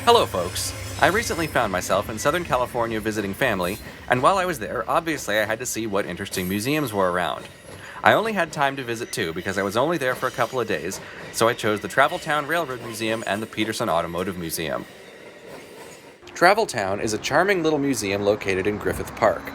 Hello folks! I recently found myself in Southern California visiting family, and while I was there, obviously I had to see what interesting museums were around. I only had time to visit two because I was only there for a couple of days, so I chose the Traveltown Railroad Museum and the Peterson Automotive Museum. Traveltown is a charming little museum located in Griffith Park.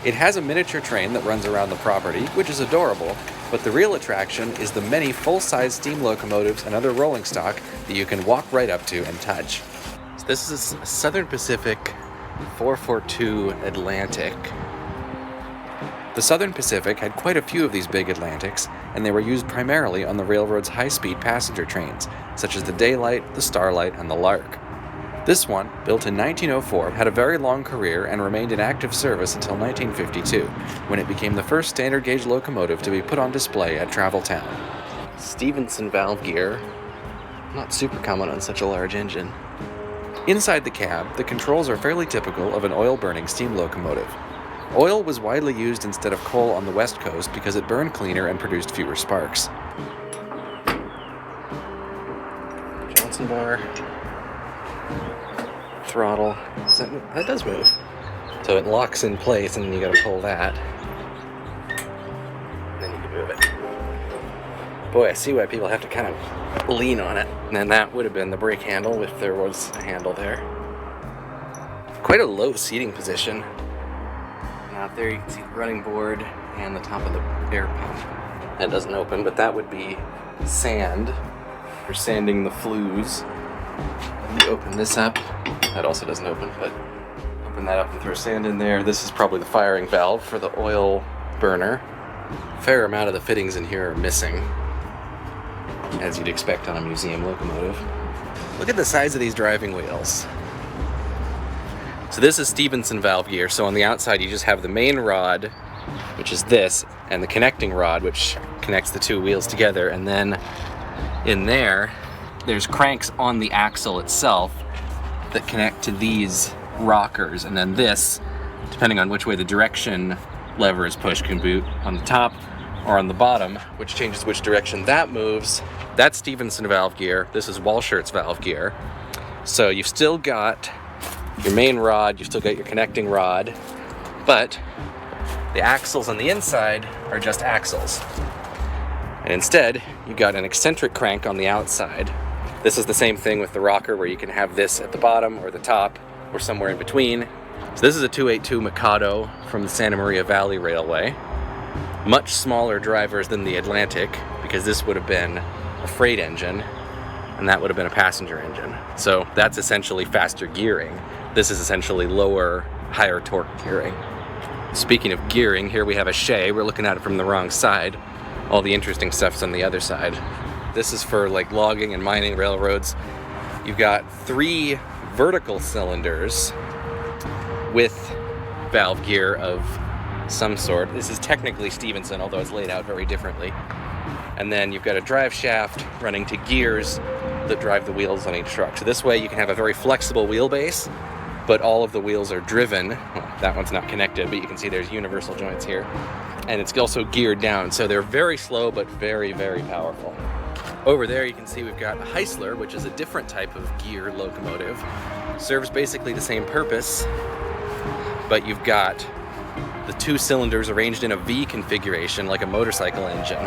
It has a miniature train that runs around the property, which is adorable, but the real attraction is the many full-size steam locomotives and other rolling stock that you can walk right up to and touch. So this is a Southern Pacific 442 Atlantic. The Southern Pacific had quite a few of these big Atlantics, and they were used primarily on the railroad's high-speed passenger trains, such as the Daylight, the Starlight, and the Lark. This one, built in 1904, had a very long career and remained in active service until 1952, when it became the first standard gauge locomotive to be put on display at Traveltown. Stephenson valve gear, not super common on such a large engine. Inside the cab, the controls are fairly typical of an oil-burning steam locomotive. Oil was widely used instead of coal on the West Coast because it burned cleaner and produced fewer sparks. Johnson bar. Throttle. That does move. So it locks in place and then you gotta pull that. Then you can move it. Boy, I see why people have to kind of lean on it. And then that would have been the brake handle if there was a handle there. Quite a low seating position. And out there you can see the running board and the top of the air pump. That doesn't open, but that would be sand for sanding the flues. You open this up. That also doesn't open, but open that up and throw sand in there. This is probably the firing valve for the oil burner. A fair amount of the fittings in here are missing, as you'd expect on a museum locomotive. Look at the size of these driving wheels. So this is Stephenson valve gear. So on the outside you just have the main rod, which is this, and the connecting rod, which connects the two wheels together. And then in there's cranks on the axle itself that connect to these rockers, and then this, depending on which way the direction lever is pushed, can be on the top or on the bottom, which changes which direction that moves. That's Stephenson valve gear. This is Walschaerts valve gear. So you've still got your main rod, you've still got your connecting rod, but the axles on the inside are just axles. And instead, you've got an eccentric crank on the outside. This is the same thing with the rocker, where you can have this at the bottom or the top or somewhere in between. So this is a 282 Mikado from the Santa Maria Valley Railway. Much smaller drivers than the Atlantic, because this would have been a freight engine and that would have been a passenger engine. So that's essentially faster gearing. This is essentially lower, higher torque gearing. Speaking of gearing, here we have a Shay. We're looking at it from the wrong side. All the interesting stuff's on the other side. This is for like logging and mining railroads. You've got 3 vertical cylinders with valve gear of some sort. This is technically Stephenson, although it's laid out very differently. And then you've got a drive shaft running to gears that drive the wheels on each truck. So this way you can have a very flexible wheelbase, but all of the wheels are driven. Well, that one's not connected, but you can see there's universal joints here. And it's also geared down, so they're very slow but very, very powerful. Over there you can see we've got a Heisler, which is a different type of gear locomotive. Serves basically the same purpose, but you've got the 2 cylinders arranged in a V configuration like a motorcycle engine.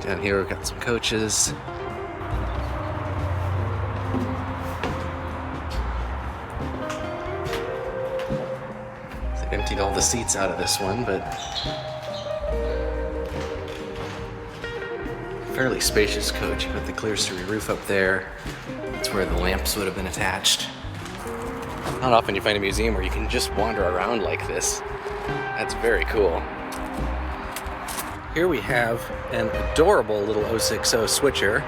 Down here we've got some coaches. They've emptied all the seats out of this one, but fairly spacious coach. You got the clerestory roof up there. That's where the lamps would have been attached. Not often you find a museum where you can just wander around like this. That's very cool. Here we have an adorable little 060 switcher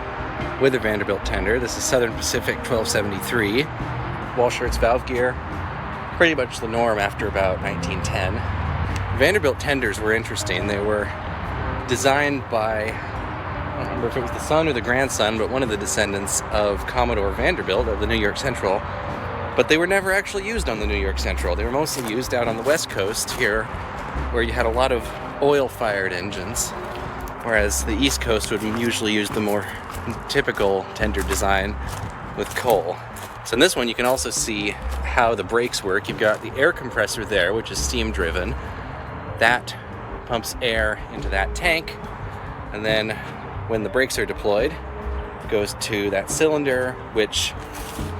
with a Vanderbilt tender. This is Southern Pacific 1273. Walschaerts valve gear. Pretty much the norm after about 1910. Vanderbilt tenders were interesting. They were designed by, I don't remember if it was the son or the grandson, but one of the descendants of Commodore Vanderbilt of the New York Central. But they were never actually used on the New York Central. They were mostly used out on the West Coast here, where you had a lot of oil-fired engines, whereas the East Coast would usually use the more typical tender design with coal. So in this one, you can also see how the brakes work. You've got the air compressor there, which is steam driven. That pumps air into that tank, and then when the brakes are deployed, it goes to that cylinder, which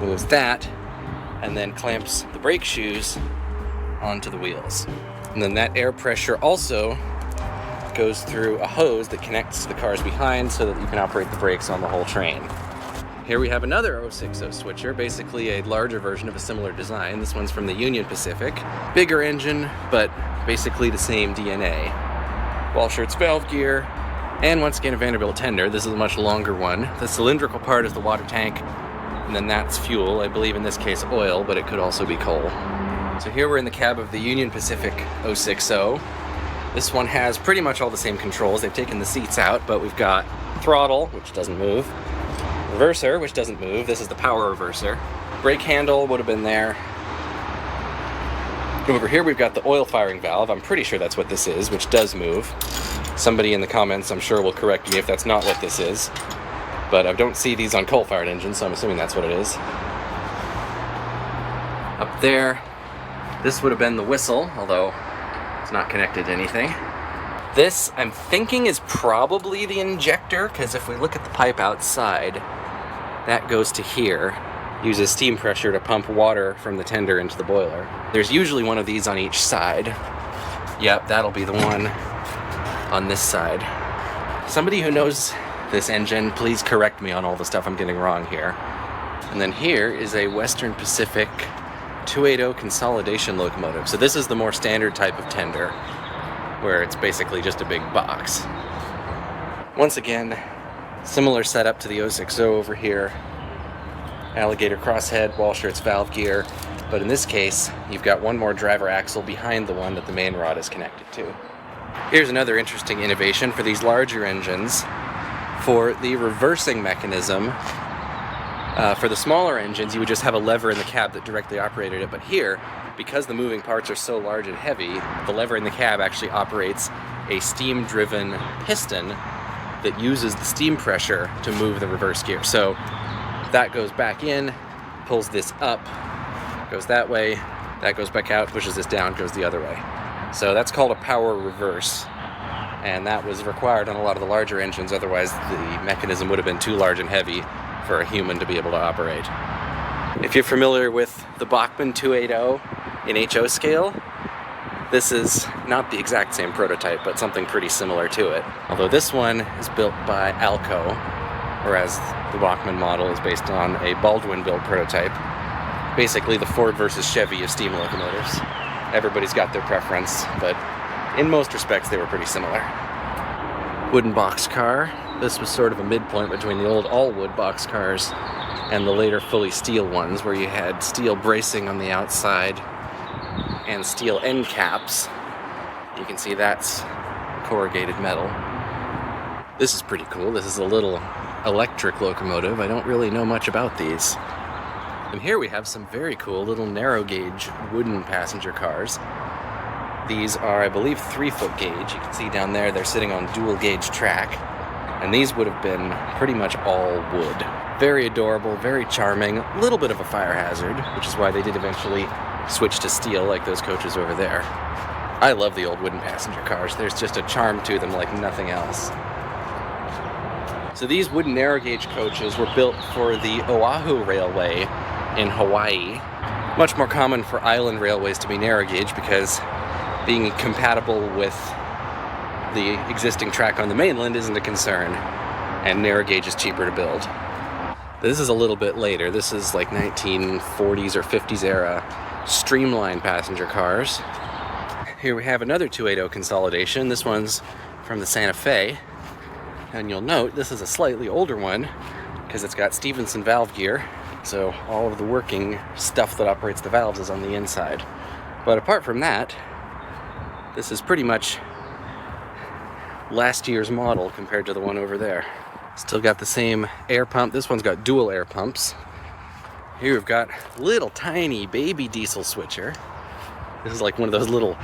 moves that, and then clamps the brake shoes onto the wheels. And then that air pressure also goes through a hose that connects to the cars behind so that you can operate the brakes on the whole train. Here we have another 060 switcher, basically a larger version of a similar design. This one's from the Union Pacific. Bigger engine, but basically the same DNA. Wall shirts, valve gear, and once again a Vanderbilt tender. This is a much longer one. The cylindrical part is the water tank, and then that's fuel. I believe in this case oil, but it could also be coal. So here we're in the cab of the Union Pacific 060. This one has pretty much all the same controls. They've taken the seats out, but we've got throttle, which doesn't move, reverser, which doesn't move. This is the power reverser. Brake handle would have been there. Over here we've got the oil firing valve. I'm pretty sure that's what this is, which does move. Somebody in the comments, I'm sure, will correct me if that's not what this is. But I don't see these on coal-fired engines, so I'm assuming that's what it is. Up there, this would have been the whistle, although it's not connected to anything. This, I'm thinking, is probably the injector, because if we look at the pipe outside, that goes to here. Uses steam pressure to pump water from the tender into the boiler. There's usually one of these on each side. Yep, that'll be the one on this side. Somebody who knows this engine, please correct me on all the stuff I'm getting wrong here. And then here is a Western Pacific 280 consolidation locomotive. So this is the more standard type of tender, where it's basically just a big box. Once again, similar setup to the 060 over here. Alligator crosshead, wall shirts, valve gear, but in this case, you've got one more driver axle behind the one that the main rod is connected to. Here's another interesting innovation for these larger engines. For the reversing mechanism, for the smaller engines, you would just have a lever in the cab that directly operated it, but here, because the moving parts are so large and heavy, the lever in the cab actually operates a steam-driven piston that uses the steam pressure to move the reverse gear. So that goes back in, pulls this up, goes that way, that goes back out, pushes this down, goes the other way. So that's called a power reverse, and that was required on a lot of the larger engines, otherwise the mechanism would have been too large and heavy for a human to be able to operate. If you're familiar with the Bachmann 280 in HO scale, this is not the exact same prototype, but something pretty similar to it. Although this one is built by Alco, whereas the Bachmann model is based on a Baldwin-built prototype. Basically the Ford versus Chevy of steam locomotives. Everybody's got their preference, but in most respects they were pretty similar. Wooden boxcar. This was sort of a midpoint between the old all-wood boxcars and the later fully steel ones, where you had steel bracing on the outside and steel end caps. You can see that's corrugated metal. This is pretty cool. This is a little electric locomotive. I don't really know much about these. And here we have some very cool little narrow gauge wooden passenger cars. These are, I believe, 3-foot gauge. You can see down there they're sitting on dual gauge track. And these would have been pretty much all wood. Very adorable, very charming, a little bit of a fire hazard, which is why they did eventually switch to steel like those coaches over there. I love the old wooden passenger cars. There's just a charm to them like nothing else. So these wooden narrow gauge coaches were built for the Oahu Railway in Hawaii. Much more common for island railways to be narrow gauge because being compatible with the existing track on the mainland isn't a concern, and narrow gauge is cheaper to build. This is a little bit later. This is like 1940s or 50s era streamlined passenger cars. Here we have another 280 consolidation. This one's from the Santa Fe, and you'll note this is a slightly older one because it's got Stevenson valve gear, so all of the working stuff that operates the valves is on the inside. But apart from that, this is pretty much last year's model compared to the one over there. Still got the same air pump. This one's got dual air pumps. Here we've got little tiny baby diesel switcher. This is like one of those little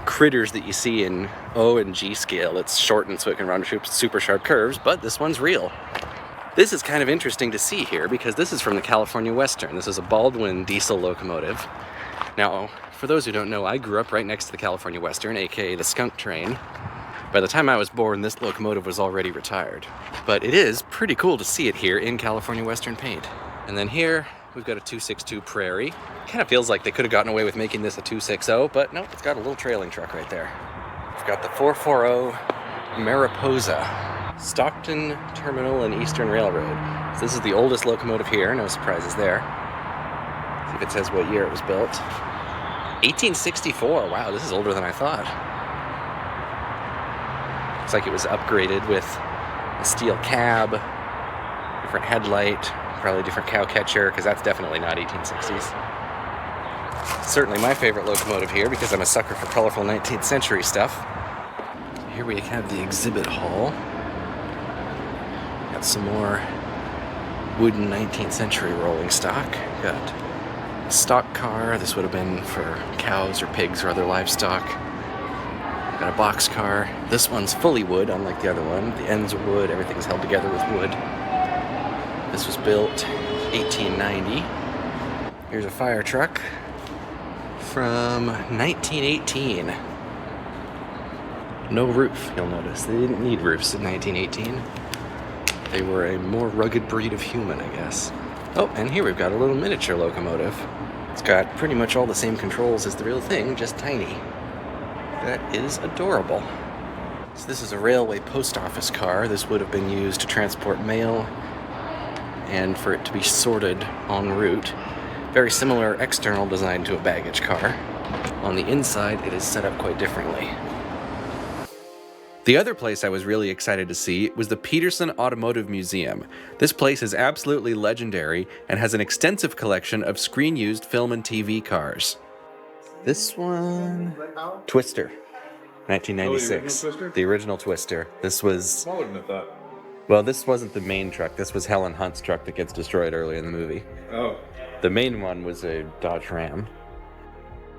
critters that you see in O and G scale. It's shortened so it can run super sharp curves, but this one's real. This is kind of interesting to see here because this is from the California Western. This is a Baldwin diesel locomotive. Now, for those who don't know, I grew up right next to the California Western, aka the skunk train. By the time I was born, this locomotive was already retired. But it is pretty cool to see it here in California Western paint. And then here, we've got a 262 Prairie. Kind of feels like they could have gotten away with making this a 260, but nope, it's got a little trailing truck right there. We've got the 440 Mariposa. Stockton Terminal and Eastern Railroad. So this is the oldest locomotive here, no surprises there. See if it says what year it was built. 1864, wow, this is older than I thought. Looks like it was upgraded with a steel cab, different headlight, probably different cow catcher, because that's definitely not 1860s. Certainly my favorite locomotive here, because I'm a sucker for colorful 19th century stuff. Here we have the exhibit hall. Got some more wooden 19th century rolling stock. Got a stock car. This would have been for cows or pigs or other livestock. Got a box car. This one's fully wood, unlike the other one. The ends are wood. Everything's held together with wood. This was built 1890. Here's a fire truck from 1918. No roof, you'll notice. They didn't need roofs in 1918. They were a more rugged breed of human, I guess. Oh, and here we've got a little miniature locomotive. It's got pretty much all the same controls as the real thing, just tiny. That is adorable. So this is a railway post office car. This would have been used to transport mail and for it to be sorted en route. Very similar external design to a baggage car. On the inside, it is set up quite differently. The other place I was really excited to see was the Peterson Automotive Museum. This place is absolutely legendary and has an extensive collection of screen-used film and TV cars. This one... Twister. 1996. The original Twister. This was... Smaller than I thought. Well, this wasn't the main truck. This was Helen Hunt's truck that gets destroyed early in the movie. Oh. The main one was a Dodge Ram.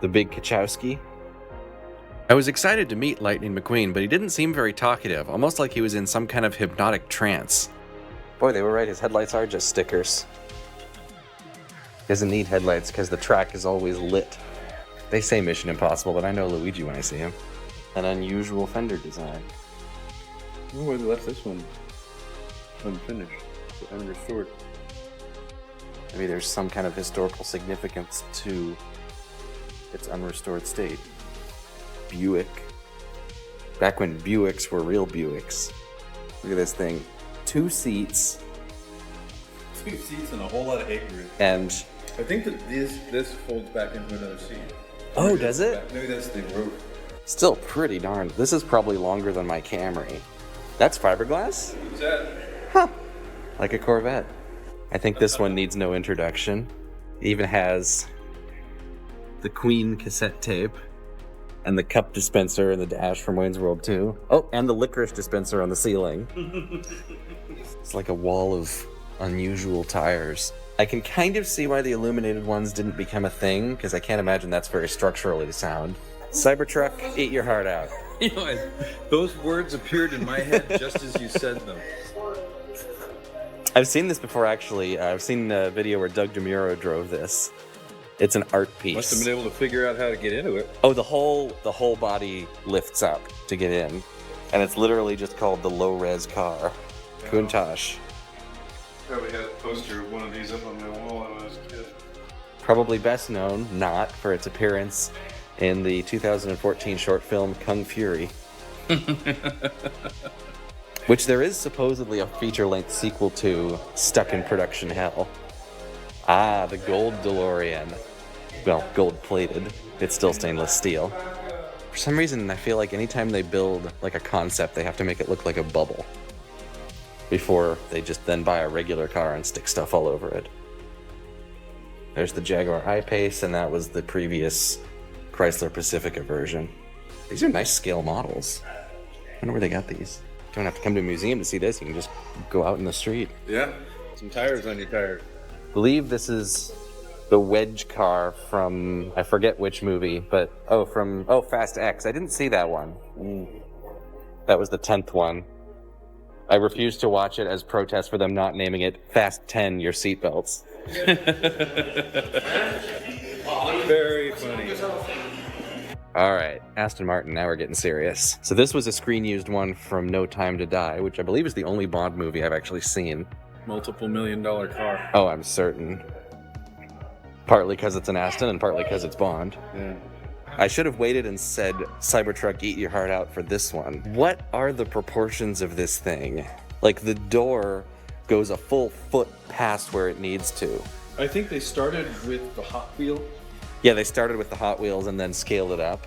The big Kachowski. I was excited to meet Lightning McQueen, but he didn't seem very talkative, almost like he was in some kind of hypnotic trance. Boy, they were right, his headlights are just stickers. He doesn't need headlights because the track is always lit. They say Mission Impossible, but I know Luigi when I see him. An unusual fender design. I wonder why they left this one unfinished, unrestored. Maybe there's some kind of historical significance to its unrestored state. Buick. Back when Buicks were real Buicks. Look at this thing. 2 seats. 2 seats and a whole lot of acreage. And I think that this folds back into another seat. oh, does it? Maybe that's the roof. Still pretty darn. This is probably longer than my Camry. That's fiberglass? What's that? Huh. Like a Corvette. I think this one needs no introduction. It even has the Queen cassette tape. And the cup dispenser in the dash from Wayne's World 2. Oh, and the licorice dispenser on the ceiling. It's like a wall of unusual tires. I can kind of see why the illuminated ones didn't become a thing, because I can't imagine that's very structurally sound. Cybertruck, eat your heart out. You know, those words appeared in my head just as you said them. I've seen this before, actually. I've seen a video where Doug DeMuro drove this. It's an art piece. Must have been able to figure out how to get into it. Oh, the whole body lifts up to get in. And it's literally just called the low-res car. Yeah. Countach. Probably had a poster of one of these up on my wall when I was a kid. Probably best known, not, for its appearance in the 2014 short film Kung Fury. Which there is supposedly a feature-length sequel to, stuck in production hell. Ah, the gold DeLorean. Well, gold-plated. It's still stainless steel. For some reason, I feel like anytime they build like a concept, they have to make it look like a bubble before they just then buy a regular car and stick stuff all over it. There's the Jaguar I-Pace, and that was the previous Chrysler Pacifica version. These are nice scale models. I wonder where they got these. You don't have to come to a museum to see this. You can just go out in the street. Yeah, some tires on your tires. I believe this is the wedge car from, I forget which movie, but, Fast X. I didn't see that one. That was the 10th one. I refuse to watch it as protest for them not naming it Fast 10 Your Seatbelts. Very funny. All right, Aston Martin, now we're getting serious. So this was a screen-used one from No Time to Die, which I believe is the only Bond movie I've actually seen. Multiple $1 million car. Oh, I'm certain. Partly because it's an Aston and partly because it's Bond. Yeah. I should have waited and said Cybertruck Eat Your Heart Out for this one. What are the proportions of this thing? Like, the door goes a full foot past where it needs to. I think they started with the Hot Wheel. Yeah, they started with the Hot Wheels and then scaled it up.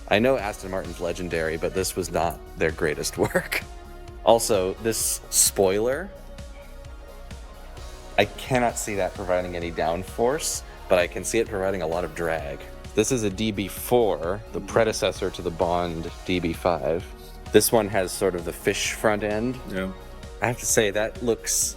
I know Aston Martin's legendary, but this was not their greatest work. Also, this spoiler, I cannot see that providing any downforce, but I can see it providing a lot of drag. This is a DB4, the predecessor to the Bond DB5. This one has sort of the fish front end. Yeah. I have to say, that looks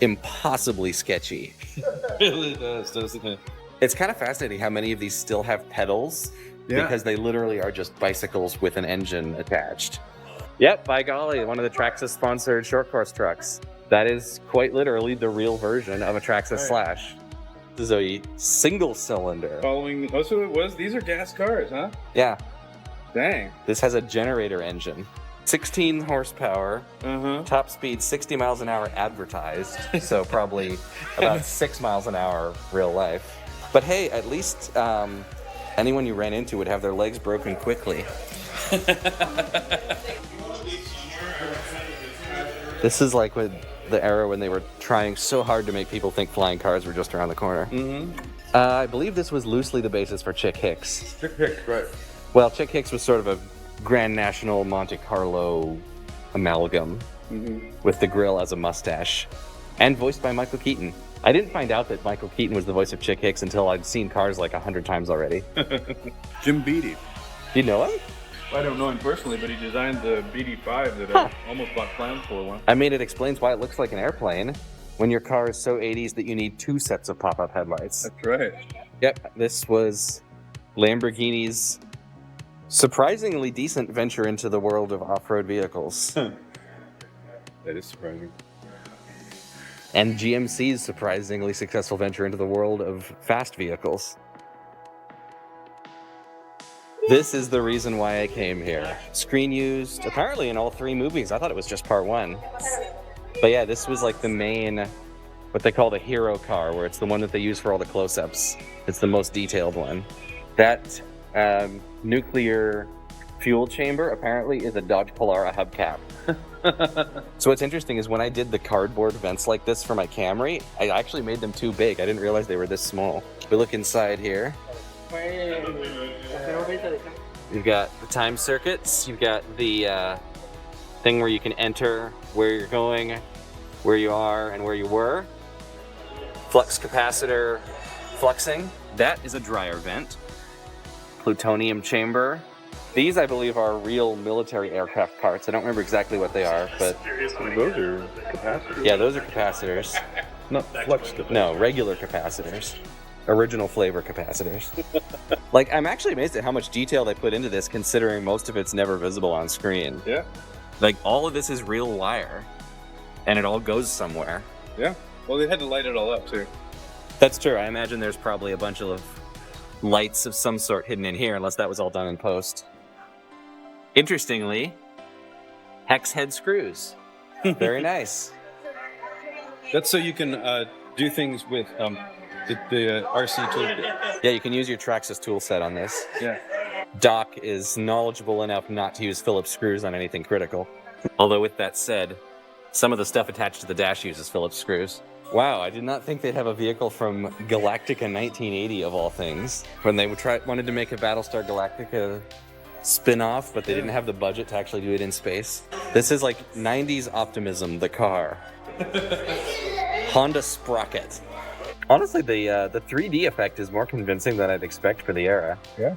impossibly sketchy. It really does, doesn't it? It's kind of fascinating how many of these still have pedals, because they literally are just bicycles with an engine attached. Yep, by golly, one of the Traxxas-sponsored short course trucks. That is quite literally the real version of a Traxxas Slash. This is a single cylinder. Following, oh, so it was? These are gas cars, huh? Yeah, Dang. this has a generator engine. 16 horsepower, top speed 60 miles an hour advertised, so probably about 6 miles an hour real life. But hey, at least anyone you ran into would have their legs broken quickly. This is like with the era when they were trying so hard to make people think flying cars were just around the corner. I believe this was loosely the basis for Chick Hicks. Chick Hicks, right. Well, Chick Hicks was sort of a Grand National Monte Carlo amalgam with the grill as a mustache and voiced by Michael Keaton. I didn't find out that Michael Keaton was the voice of Chick Hicks until I'd seen Cars like 100 times already. Jim Beattie. Do you know him? I don't know him personally, but he designed the BD5 that I almost bought plans for one. I mean, it explains why it looks like an airplane when your car is so 80s that you need 2 sets of pop-up headlights. That's right. Yep, this was Lamborghini's surprisingly decent venture into the world of off-road vehicles. That is surprising. And GMC's surprisingly successful venture into the world of fast vehicles. This is the reason why I came here. Screen used, apparently in all 3 movies. I thought it was just part 1. But yeah, this was like the main, what they call the hero car, where it's the one that they use for all the close-ups. It's the most detailed one. That nuclear fuel chamber apparently is a Dodge Polara hubcap. So what's interesting is when I did the cardboard vents like this for my Camry, I actually made them too big. I didn't realize they were this small. We look inside here. You've got the time circuits. You've got the thing where you can enter where you're going, where you are, and where you were. Flux capacitor fluxing. That is a dryer vent. Plutonium chamber. These, I believe, are real military aircraft parts. I don't remember exactly what they are, but... Those are capacitors. Yeah, those are capacitors. Not flux capacitors. No, regular capacitors. Original flavor capacitors. Like, I'm actually amazed at how much detail they put into this, considering most of it's never visible on screen. Yeah. Like, all of this is real wire, and it all goes somewhere. Yeah. Well, they had to light it all up, too. That's true. I imagine there's probably a bunch of lights of some sort hidden in here, unless that was all done in post. Interestingly, hex head screws. Very nice. That's so you can do things with the RC toolkit. Yeah, you can use your Traxxas tool set on this. Yeah. Doc is knowledgeable enough not to use Phillips screws on anything critical. Although with that said, some of the stuff attached to the dash uses Phillips screws. Wow, I did not think they'd have a vehicle from Galactica 1980 of all things. When they wanted to make a Battlestar Galactica spin-off, but they didn't have the budget to actually do it in space. This is like 90s optimism, the car. Honda Sprocket. Honestly, the 3D effect is more convincing than I'd expect for the era. Yeah.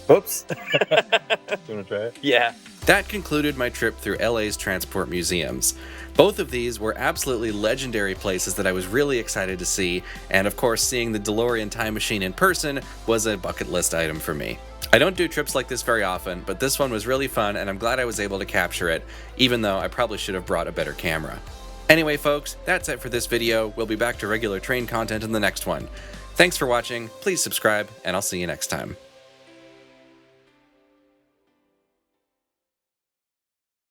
Oops. Do you want to try it? Yeah. That concluded my trip through LA's transport museums. Both of these were absolutely legendary places that I was really excited to see, and of course seeing the DeLorean time machine in person was a bucket list item for me. I don't do trips like this very often, but this one was really fun and I'm glad I was able to capture it, even though I probably should have brought a better camera. Anyway folks, that's it for this video. We'll be back to regular train content in the next one. Thanks for watching, please subscribe, and I'll see you next time.